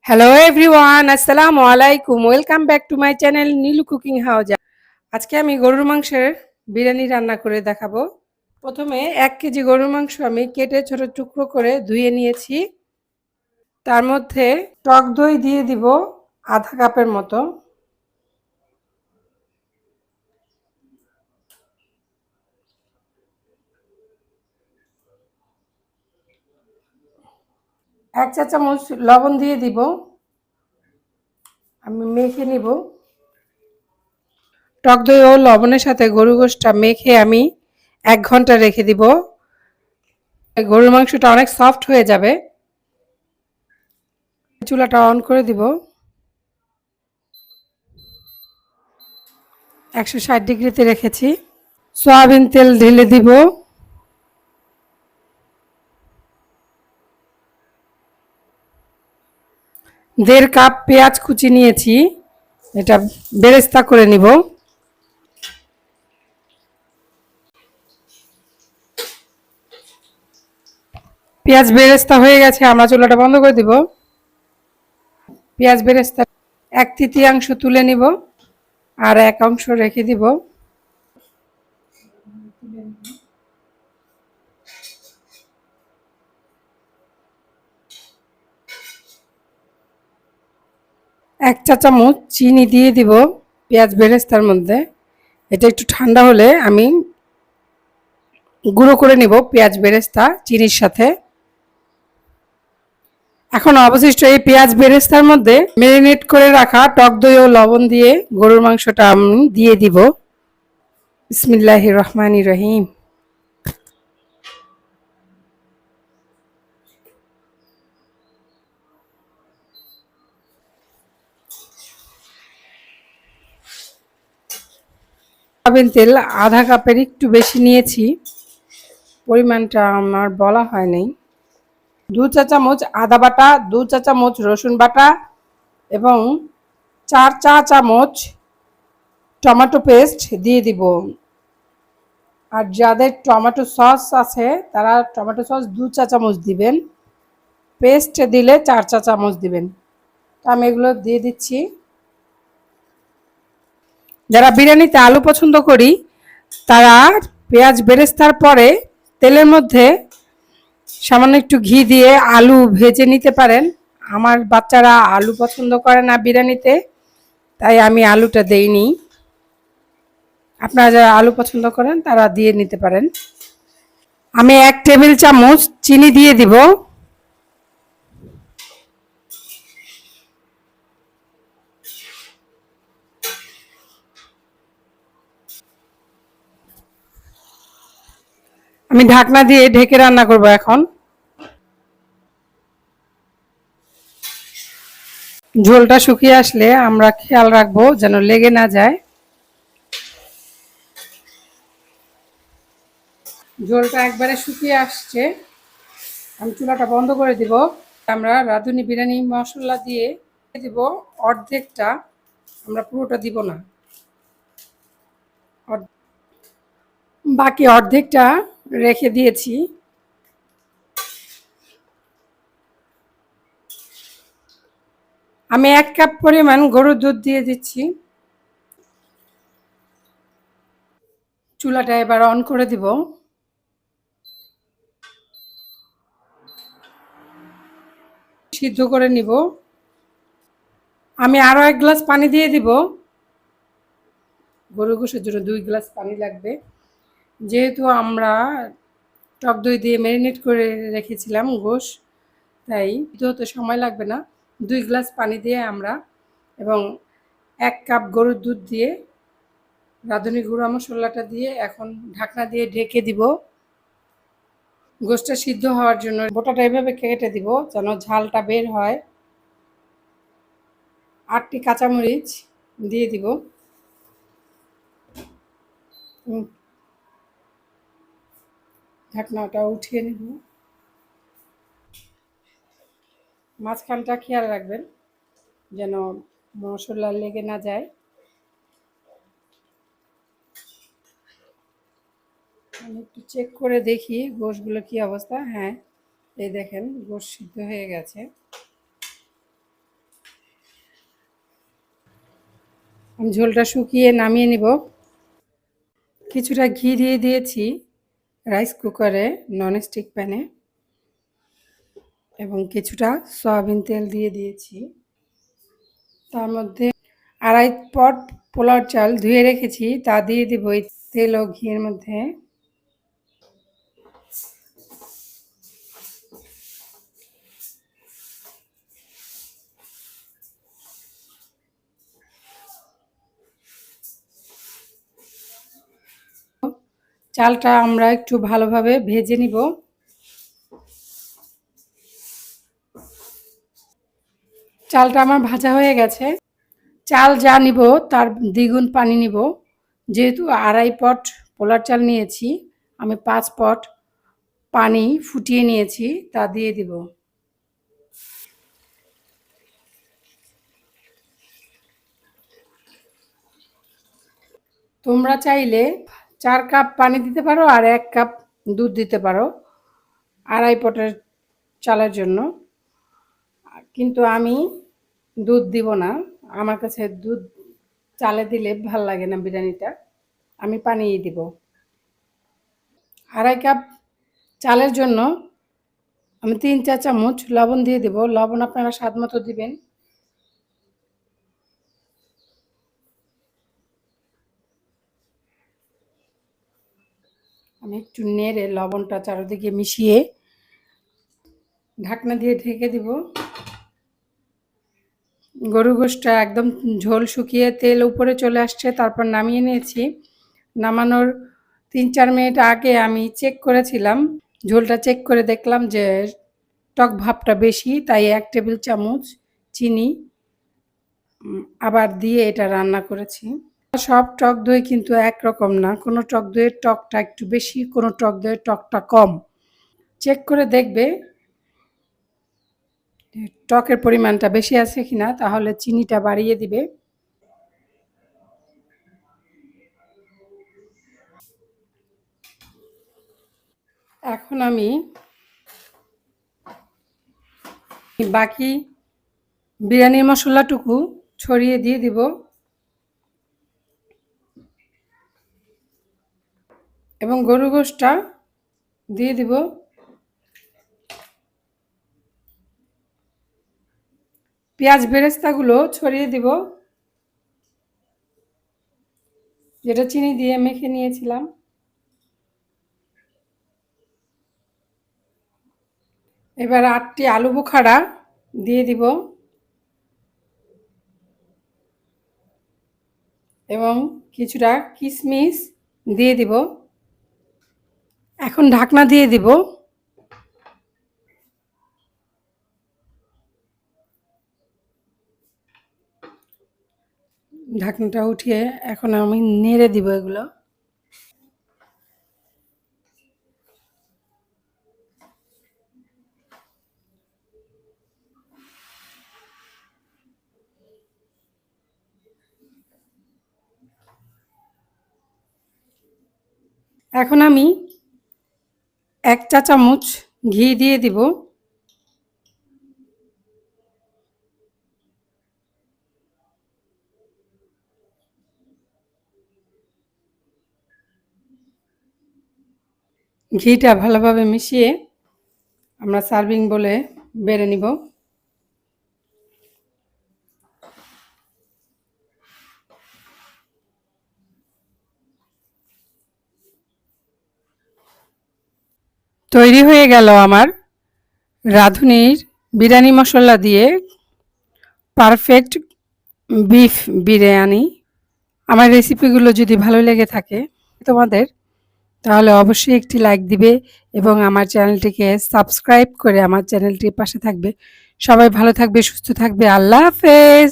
Hello everyone, আসসালামু আলাইকুম। Welcome back to my channel Nilu cooking house. আজকে আমি গরুর মাংসের বিরিয়ানি রান্না করে দেখাবো। প্রথমে 1 কেজি গরুর মাংস আমি কেটে ছোট টুকরো করে ধুয়ে নিয়েছি। তার মধ্যে টক দই দিয়ে দিব আধা কাপের মতো। এক চা চামচ লবণ দিয়ে দিব। আমি মেখে নিব। টক দই ও লবণের সাথে গরুর গোশটা মেখে আমি 1 ঘন্টা রেখে দিব। গরুর মাংসটা অনেক সফট হয়ে যাবে। চুলাটা অন করে দিব। 160 ডিগ্রিতে রেখেছি। সয়াবিন তেল ঢেলে দিব। 1.5 কাপ পেঁয়াজ কুচি নিয়েছি, এটা বেরেস্তা করে নিব। পেঁয়াজ বেরেস্তা হয়ে গেছে, আমরা চুলাটা বন্ধ করে দিব। পেঁয়াজ বেরেস্তা 1/3 তুলে নিব আর 1 অংশ রেখে দিব। এক চা চামচ চিনি দিয়ে দিব পেঁয়াজ বেরেস্তার মধ্যে। এটা একটু ঠান্ডা হলে আমি গুঁড়ো করে নিব পেঁয়াজ বেরেস্তা চিনির সাথে। এখন অবশিষ্ট এই পেঁয়াজ বেরেস্তার মধ্যে ম্যারিনেট করে রাখা টক দই ও লবণ দিয়ে গরুর মাংসটা আমি দিয়ে দিব। বিসমিল্লাহির রহমানির রহিম। সয়াবিন তেল আধা কাপের একটু বেশি নিয়েছি, পরিমাণটা আমার বলা হয় নাই। 2 চা চামচ আদা বাটা, 2 চা চামচ রসুন বাটা এবং 4 চা চামচ টমেটো পেস্ট দিয়ে দিব। আর যাদের টমেটো সস আছে তারা টমেটো সস 2 চা চামচ দিবেন, পেস্ট দিলে 4 চা চামচ দিবেন। তো আমি এগুলো দিয়ে দিচ্ছি। যারা বিরিয়ানিতে আলু পছন্দ করি তারা পেঁয়াজ বেরেস্তার পরে তেলের মধ্যে সামান্য একটু ঘি দিয়ে আলু ভেজে নিতে পারেন। আমার বাচ্চারা আলু পছন্দ করে না বিরিয়ানিতে, তাই আমি আলুটা দেইনি। আপনারা যারা আলু পছন্দ করেন তারা দিয়ে নিতে পারেন। আমি 1 টেবিল চামচ চিনি দিয়ে দিব। আমি ঢাকনা দিয়ে ঢেকে রান্না করব এখন। ঝোলটা শুকিয়ে আসলে আমরা খেয়াল রাখবো যেন লেগে না যায়। ঝোলটা একবারে শুকিয়ে আসছে, আমি চুলাটা বন্ধ করে দিব। আমরা রাঁধুনি বিরিয়ানি মশলা দিয়ে দিব অর্ধেকটা, আমরা পুরোটা দিব না। বাকি অর্ধেকটা রেখে দিয়েছি। আমি 1 কাপ পরিমাণ গরুর দুধ দিয়ে দিচ্ছি। চুলাটা এবার অন করে দিব। সিদ্ধ করে নিব। আমি আরও 1 গ্লাস পানি দিয়ে দিব। গরুর গোশের জন্য 2 গ্লাস পানি লাগবে, যেহেতু আমরা টক দই দিয়ে ম্যারিনেট করে রেখেছিলাম গোশ, তাই হতে সময় লাগবে না। 2 গ্লাস পানি দিয়ে আমরা এবং 1 কাপ গরুর দুধ দিয়ে রাঁধুনি গুঁড়া মশলাটা দিয়ে এখন ঢাকনা দিয়ে ঢেকে দিব। গোশটা সিদ্ধ হওয়ার জন্য বোটাটা এভাবে কেটে দিব যেন ঝালটা বের হয়। 8টি কাঁচামরিচ দিয়ে দিব। ঢাকনাটা উঠিয়ে নেব। মাঝখানটা খেয়াল রাখবেন যেন মশলা লেগে না যায়। আমি একটু চেক করে দেখি গোশগুলো কি অবস্থা। হ্যাঁ, এই দেখেন গোশ সিদ্ধ হয়ে গেছে। আমি ঝোলটা শুকিয়ে নামিয়ে নিব। কিছুটা ঘি দিয়ে দিয়েছি রাইস কুকারে, ননস্টিক প্যানে, এবং কিছুটা সয়াবিন তেল দিয়ে দিয়েছি। তার মধ্যে আড়াই পট পোলার চাল ধুয়ে রেখেছি, তা দিয়ে দিব এই তেল ও ঘিয়ের মধ্যে। চালটা আমরা একটু ভালোভাবে ভেজে নিব। চালটা আমার ভাজা হয়ে গেছে। চাল যা নিব তার দ্বিগুণ পানি নিব। যেহেতু আড়াই পট পোলার চাল নিয়েছি, আমি 5 পট পানি ফুটিয়ে নিয়েছি, তা দিয়ে দিব। তোমরা চাইলে 4 কাপ পানি দিতে পারো আর 1 কাপ দুধ দিতে পারো আড়াই পটের চালের জন্য। কিন্তু আমি দুধ দিব না, আমার কাছে দুধ চালে দিলে ভাল লাগে না বিরিয়ানিটা, আমি পানিই দিব। আড়াই কাপ চালের জন্য আমি 3 চা চামচ লবণ দিয়ে দেব। লবণ আপনারা স্বাদ মতো দিবেন। আমি একটু নেড়ে লবণটা চারিদিকে মিশিয়ে ঢাকনা দিয়ে ঢেকে দিব। গরু গোশটা একদম ঝোল শুকিয়ে তেল উপরে চলে আসছে, তারপর নামিয়ে নিয়েছি। নামানোর 3-4 মিনিট আগে আমি চেক করেছিলাম, ঝোলটা চেক করে দেখলাম যে টক ভাবটা বেশি, তাই 1 টেবিল চামচ চিনি আবার দিয়ে এটা রান্না করেছি। সব টক দই কিন্তু একরকম না, কোনো টক দইয়ের টকটা একটু বেশি, কোনো টক দইয়ের টকটা কম। চেক করে দেখবে টকের পরিমাণটা বেশি আছে কিনা, তাহলে চিনিটা বাড়িয়ে দিবে। এখন আমি বাকি বিরিয়ানি মশলাটুকু ছড়িয়ে দিয়ে দিব এবং গরু গোশটা দিয়ে দিব। পেঁয়াজ বেরেস্তাগুলো ছড়িয়ে দিব, যেটা চিনি দিয়ে মেখে নিয়েছিলাম। এবার 8টি আলু বোখারা দিয়ে দিব এবং কিছুটা কিশমিশ দিয়ে দিব। এখন ঢাকনা দিয়ে দিব। ঢাকনাটা উঠিয়ে এখন আমি নেড়ে দিব এগুলো। এখন আমি 1 চা চামচ ঘি দিয়ে দিব। ঘিটা ভালোভাবে মিশিয়ে আমরা সার্ভিং বলে বেড়ে নিব। তৈরি হয়ে গেল আমার রাঁধুনির বিরিয়ানি মশলা দিয়ে পারফেক্ট বিফ বিরিয়ানি। আমার রেসিপিগুলো যদি ভালো লেগে থাকে তোমাদের, তাহলে অবশ্যই একটি লাইক দিবে এবং আমার চ্যানেলটিকে সাবস্ক্রাইব করে আমার চ্যানেলটির পাশে থাকবে। সবাই ভালো থাকবে, সুস্থ থাকবে। আল্লাহ হাফেজ।